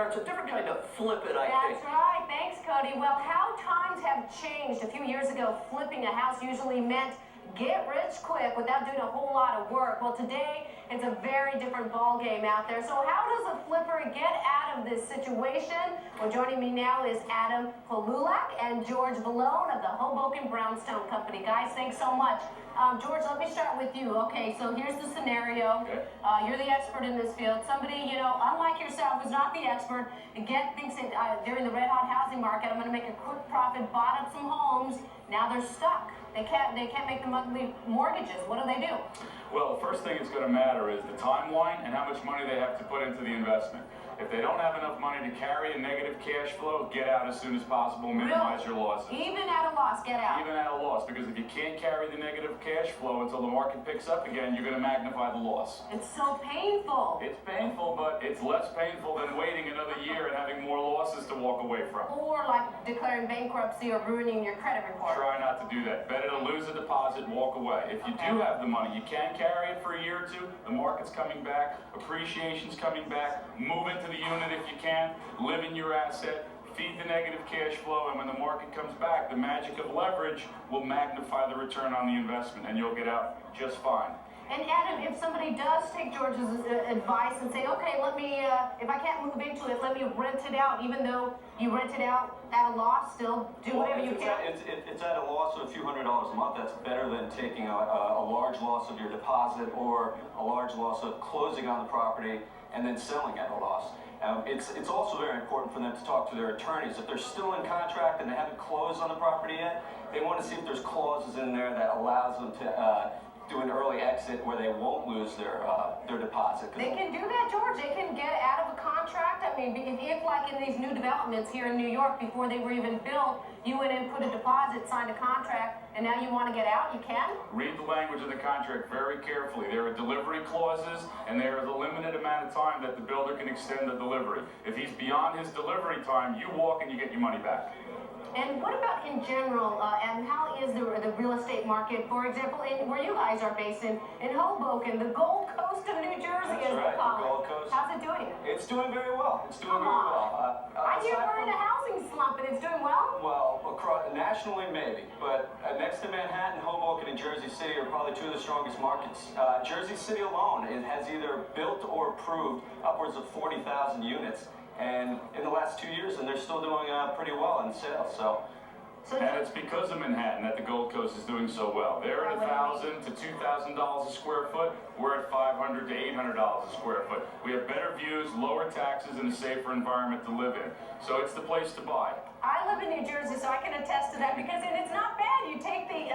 It's a different kind of flip it, I think. That's right. Thanks, Cody. Well, how times have changed. A few years ago, flipping a house usually meant get rich quick without doing a whole lot of work. Well, today, it's a very different ball game out there. So how does a flipper get out of this situation? Well, joining me now is Adam Polulak and George Vallone of the Hoboken Brownstone Company. Guys, thanks so much. George, let me start with you. Okay, so here's the scenario. Okay. You're the expert in this field. Somebody, unlike yourself, who's not the expert, thinks that during the red-hot housing market, I'm going to make a quick profit, bought up some homes. Now they're stuck. They can't make the monthly mortgages. What do? Well, the first thing that's going to matter is the timeline and how much money they have to put into the investment. If they don't have enough money to carry a negative cash flow, get out as soon as possible, minimize your losses. Even at a loss, get out. Even at a loss, because if you can't carry the negative cash flow until the market picks up again, you're going to magnify the loss. It's so painful. It's painful, but it's less painful than waiting another year and having more losses to walk away from. Or like declaring bankruptcy or ruining your credit report. Try not to do that. Better to lose a deposit, walk away. If you do have the money, you can carry it for a year or two. The market's coming back, appreciation's coming back. Move into the unit if you can. Live in your asset. Feed the negative cash flow, and when the market comes back, the magic of leverage will magnify the return on the investment, and you'll get out just fine. And Adam, if somebody does take George's advice and say, okay, let me, if I can't move into it, let me rent it out, even though you rent it out at a loss, still do whatever you can. It's at a loss of a few $100s a month. That's better than taking a large loss of your deposit or a large loss of closing on the property and then selling at a loss. It's also very important for them to talk to their attorneys. If they're still in contract and they haven't closed on the property yet, they want to see if there's clauses in there that allows them to do an early exit where they won't lose their deposit. They can do that, George. They can get out of a contract. I mean, if like in these new developments here in New York, before they were even built, you went in, put a deposit, signed a contract, and now you want to get out, you can? Read the language of the contract very carefully. There are delivery clauses, and there is a limited amount of time that the builder can extend the delivery. If he's beyond his delivery time, you walk and you get your money back. And what about in general, and how is the real estate market, for example, where you guys are based in Hoboken, the Gold Coast of New Jersey, as they call it? The Gold Coast. How's it doing? It's doing very well. It's doing very well. I hear we're in a housing slump, and it's doing well? Well, nationally maybe, but next to Manhattan, Hoboken, and Jersey City are probably two of the strongest markets. Jersey City alone has either built or approved upwards of 40,000 units. And in the last 2 years, and they're still doing pretty well in sales. And it's because of Manhattan that the Gold Coast is doing so well. They're at $1,000 to $2,000 a square foot. We're at $500 to $800 a square foot. We have better views, lower taxes, and a safer environment to live in. So it's the place to buy. I live in New Jersey, so I can attest to that because it's not bad. You take the,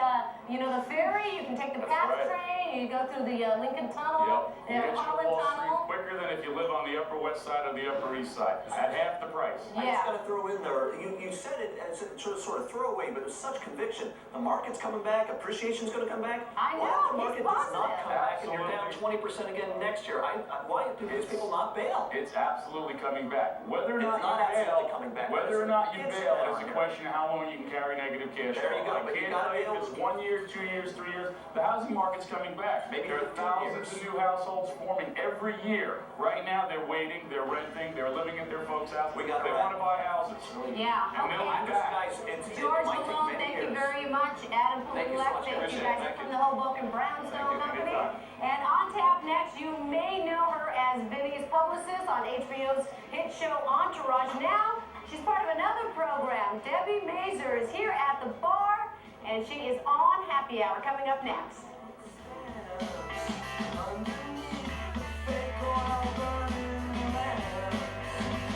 the ferry, you can take the PATH train, you go through the Lincoln Tunnel, the Holland Tunnel. Quicker than if you live on the Upper West Side or the Upper East Side, at half the price. I just got to throw in there, you said it as sort of throwaway, but it was such conviction. The market's coming back, appreciation's going to come back. I know, Why the market does not come back and you're down Absolutely. 20% again next year? Why do these people not bail? It's absolutely coming back. Whether or not It's not you bail, absolutely coming back. whether or not you It's bail down is a here. question of how long you can carry negative cash flow. There you go, I but you can't gotta tell you be if able it's to- 1 year, 2 years, 3 years. The housing market's coming back. Maybe there are 15 thousands years. of new households forming every year. Right now, they're waiting, they're renting, they're living at their folks' house. We gotta They wrap. want to buy houses. Yeah, And they'll okay. be back. Guys, it George might take Vallone, many thank you years. very much. Adam Thank you so Polulak, much. thank you Appreciate guys it. from the Hoboken Brownstone Thank you. Company. Anytime. And on tap next, you may know her as Vinny's publicist on HBO's hit show Entourage. Now, she's part of another program. Debbie Mazur is here at the bar, and she is on Happy Hour coming up next.